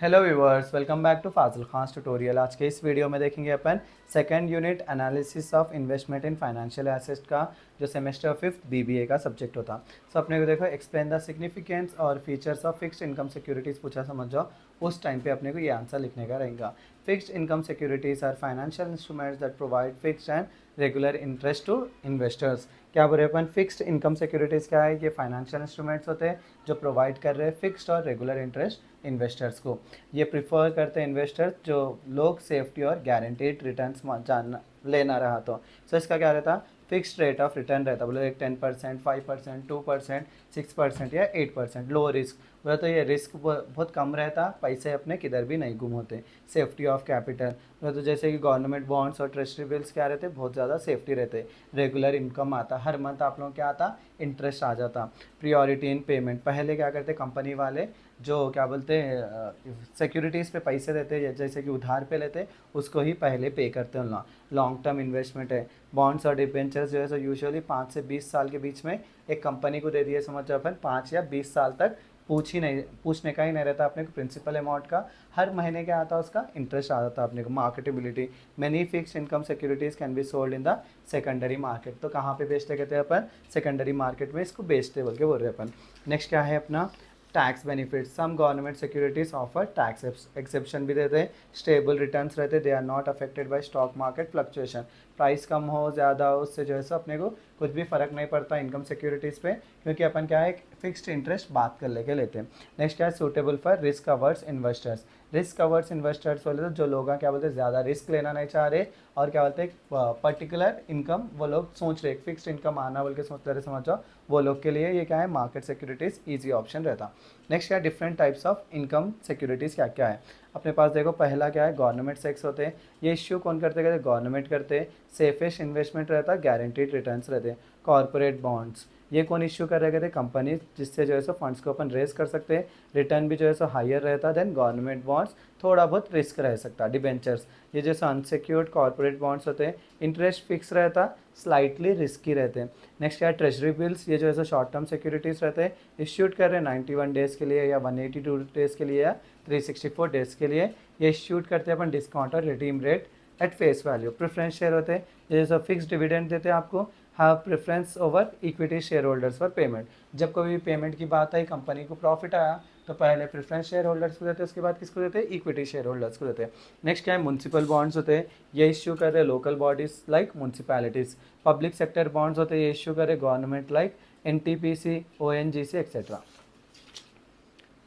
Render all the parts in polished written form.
Hello viewers, welcome back to Fazil Khan tutorial. आज के इस वीडियो में देखेंगे अपन second unit analysis of investment in financial asset का जो सेमेस्टर फिफ्थ बीबीए का सब्जेक्ट होता। सो अपने को देखो एक्सप्लेन द सिग्निफिकेंस और features of fixed income securities पूछा, समझ जाओ उस टाइम पे अपने को ये आंसर लिखने का रहेगा। Fixed income securities are financial instruments that provide fixed and regular interest to investors. क्या बोले अपन, फिक्स्ड इनकम सिक्योरिटीज़ क्या है? ये फाइनेंशियल इंस्ट्रूमेंट्स होते हैं जो प्रोवाइड कर रहे हैं फिक्स्ड और रेगुलर इंटरेस्ट इन्वेस्टर्स को। ये प्रिफर करते हैं इन्वेस्टर्स जो लोग सेफ्टी और गारंटीड रिटर्न्स जानना लेना रहा तो इसका क्या रहता, फिक्स्ड रेट ऑफ रिटर्न रहता। बोले 10%, 5%, 2%, 6% या 8%। लो रिस्क बोले तो ये रिस्क बहुत कम रहता, पैसे अपने किधर भी नहीं गुम होते। सेफ्टी ऑफ कैपिटल बोले तो जैसे कि गवर्नमेंट बॉन्ड्स और ट्रेजरी बिल्स क्या रहते, बहुत ज़्यादा सेफ्टी रहते। रेगुलर इनकम आता, हर मंथ आप लोगों को क्या आता, इंटरेस्ट आ जाता। प्रियोरिटी इन पेमेंट, पहले क्या करते कंपनी वाले जो क्या बोलते हैं सिक्योरिटीज़ पे पैसे देते हैं, जैसे कि उधार पे लेते उसको ही पहले पे करते हैं ना। लॉन्ग टर्म इन्वेस्टमेंट है। बॉन्ड्स और डिबेंचर्स जो है सो यूजुअली 5 से 20 साल के बीच में एक कंपनी को दे दिए, समझ जाओ अपन 5 या 20 साल तक पूछने का ही नहीं रहता अपने को प्रिंसिपल अमाउंट का। हर महीने क्या आता उसका इंटरेस्ट आ जाता अपने को। Marketability, many fix income securities can be sold in the secondary market. तो कहाँ पे बेचते कहते हैं अपन, सेकेंडरी मार्केट में इसको बेचते बोल के बोल रहे हैं अपन। नेक्स्ट क्या है अपना, tax benefit. Some government securities offer tax exception भी देते हैं। स्टेबल रिटर्न्स रहते, they are not affected by stock market fluctuation. Price कम हो ज़्यादा हो उससे जो है सो अपने को कुछ भी फ़र्क नहीं पड़ता इनकम सिक्योरिटीज़ पे, क्योंकि अपन क्या है फिक्स्ड इंटरेस्ट बात कर लेके लेते हैं। नेक्स्ट क्या है, suitable for risk averse investors. Risk averse investors बोले तो जो लोग क्या बोलते हैं ज़्यादा रिस्क लेना नहीं चाह रहे और क्या बोलते हैं पर्टिकुलर इनकम वो लोग सोच रहे फिक्स्ड इनकम आना बोल के सोच रहे, समझो वो लोग के लिए ये क्या है मार्केट सिक्योरिटीज़ ईजी ऑप्शन रहता। नेक्स्ट क्या, different types of income securities क्या क्या है अपने पास। देखो पहला क्या है, गवर्नमेंट सेक्स होते हैं। ये इश्यू कौन करते कहते, गवर्नमेंट करते हैं। सेफेस्ट इन्वेस्टमेंट रहता, गारंटीड रिटर्न्स रहते हैं। कॉर्पोरेट बॉन्ड्स, ये कौन इश्यू कर रहे कहते, कंपनी जिससे जो है सो फंड्स को अपन रेस कर सकते हैं। रिटर्न भी जो है सो हायर रहता देन गवर्नमेंट बॉन्ड्स, थोड़ा बहुत रिस्क रह सकता। डिबेंचर्स, ये जैसे अनसिक्योर्ड कॉर्पोरेट बॉन्ड्स होते हैं, इंटरेस्ट फिक्स रहता, स्लाइटली रिस्की रहते हैं। नेक्स्ट क्या है, ट्रेजरी बिल्स, ये जो है सो शॉर्ट टर्म सिक्योरिटीज़ रहते हैं। इश्यूड कर रहे हैं 91 डेज़ के लिए या 182 डेज़ के लिए या 364 डेज़ के लिए। ये इश्यूड करते हैं अपन डिस्काउंट और redeem rate at face value. Preference share होते हैं, जैसे फिक्स डिविडेंड देते हैं आपको। Have preference over equity share holders for payment. जब कोई भी पेमेंट की बात आई, कंपनी को प्रॉफिट आया तो पहले प्रेफरेंस शेयर होल्डर्स को देते हैं, उसके बाद किसको देते हैं, इक्विटी शेयर होल्डर्स को देते हैं। नेक्स्ट क्या है, म्यूनसिपल बॉन्ड्स होते हैं, ये इश्यू कर रहे local bodies like municipalities. Public sector bonds होते हैं, ये इश्यू करे government like NTPC, ONGC etcetera.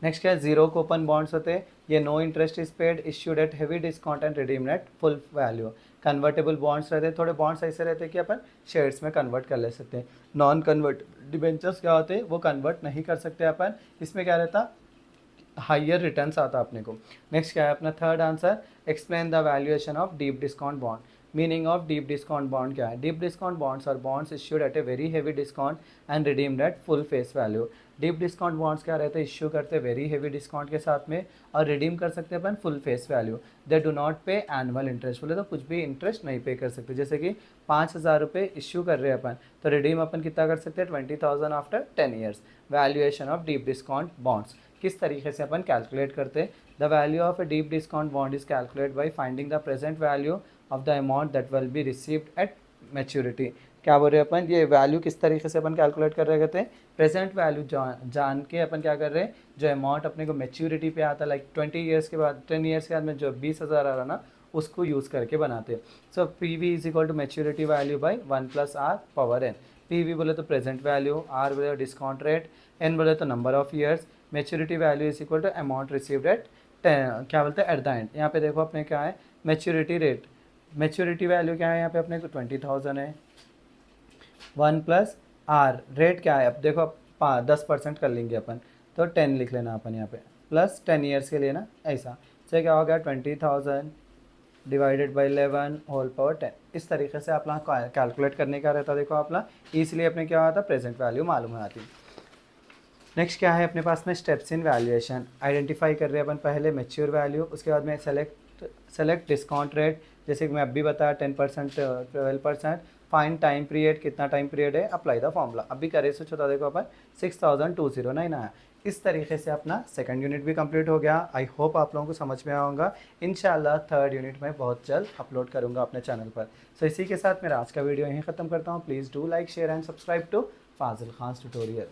Next क्या है, जीरो कूपन बॉन्ड्स होते हैं, ये no interest is paid, issued at heavy discount and redeem at full value. Convertible bonds रहते हैं, थोड़े बॉन्ड्स ऐसे रहते हैं कि अपन शेयर्स में कन्वर्ट कर ले सकते हैं। नॉन कन्वर्ट डिबेंचर्स क्या होते हैं, वो कन्वर्ट नहीं कर सकते अपन, इसमें क्या रहता हाइयर रिटर्न्स आता अपने को। नेक्स्ट क्या है अपना third answer, explain the valuation of deep discount bond. Meaning of deep discount bond क्या है, डीप डिस्काउंट बॉन्ड्स और bonds issued at a very heavy discount and redeemed at full face value. Deep discount bonds क्या रहते हैं, issue करते हैं very heavy discount के साथ में और रिडीम कर सकते हैं अपन full face value. They do not pay annual interest, बोले तो कुछ भी इंटरेस्ट नहीं पे कर सकते। जैसे कि 5,000 रुपये इश्यू कर रहे हैं अपन, तो रिडीम अपन कितना कर सकते हैं, 20,000 after 10 years. Valuation of deep discount bonds किस तरीके से अपन कैलकुलेट करते हैं, the value of a deep discount bond is calculate by finding the present value of the amount that will be received at maturity. क्या बोल रहे हैं अपन, ये वैल्यू किस तरीके से अपन कैलकुलेट कर रहे कहते हैं, प्रेजेंट वैल्यू जान के अपन क्या कर रहे हैं, जो अमाउंट अपने को मैच्योरिटी पे आता लाइक 20 ईयर्स के बाद 10 ईयर्स के बाद में जो 20,000 आ रहा ना उसको यूज़ करके बनाते हैं। So PV is equal to maturity value by 1 + R power n। PV बोले तो प्रेजेंट वैल्यू, R बोले तो डिस्काउंट रेट, N बोले तो number of years, maturity value is equal to amount received at क्या बोलते हैं एट द एंड। यहाँ पे देखो अपने क्या है मैच्योरिटी रेट, मैच्योरिटी वैल्यू क्या है यहाँ पे अपने को 20,000 है। 1 + R रेट क्या है, अब देखो 10% कर लेंगे अपन तो 10 लिख लेना अपन यहाँ पे, प्लस 10 ईयर्स के लिए ना ऐसा। तो क्या हो गया 20,000 डिवाइडेड बाई 11 होल पावर 10। इस तरीके से अपना कैलकुलेट करने का रहता देखो अपना, इसलिए अपने क्या आता प्रेजेंट वैल्यू मालूम है आती। नेक्स्ट क्या है अपने पास में, स्टेप्स इन वैल्यूएशन। आइडेंटिफाई कर रहे हैं अपन पहले मैच्योर वैल्यू, उसके बाद में सेलेक्ट डिस्काउंट रेट, जैसे कि मैं अभी बताया 10%, 12%। फाइन टाइम पीरियड, कितना टाइम पीरियड है, अप्लाई द फॉर्मूला। अभी करे सोचो तो देखो अपन 6,209 आया। इस तरीके से अपना सेकंड यूनिट भी कंप्लीट हो गया। आई होप आप लोगों को समझ में आऊँगा। इंशाल्लाह थर्ड यूनिट में बहुत जल्द अपलोड करूँगा अपने चैनल पर। सो इसी के साथ मेरा आज का वीडियो यहीं ख़त्म करता हूँ। Please do like share and subscribe to Fazil Khan tutorial.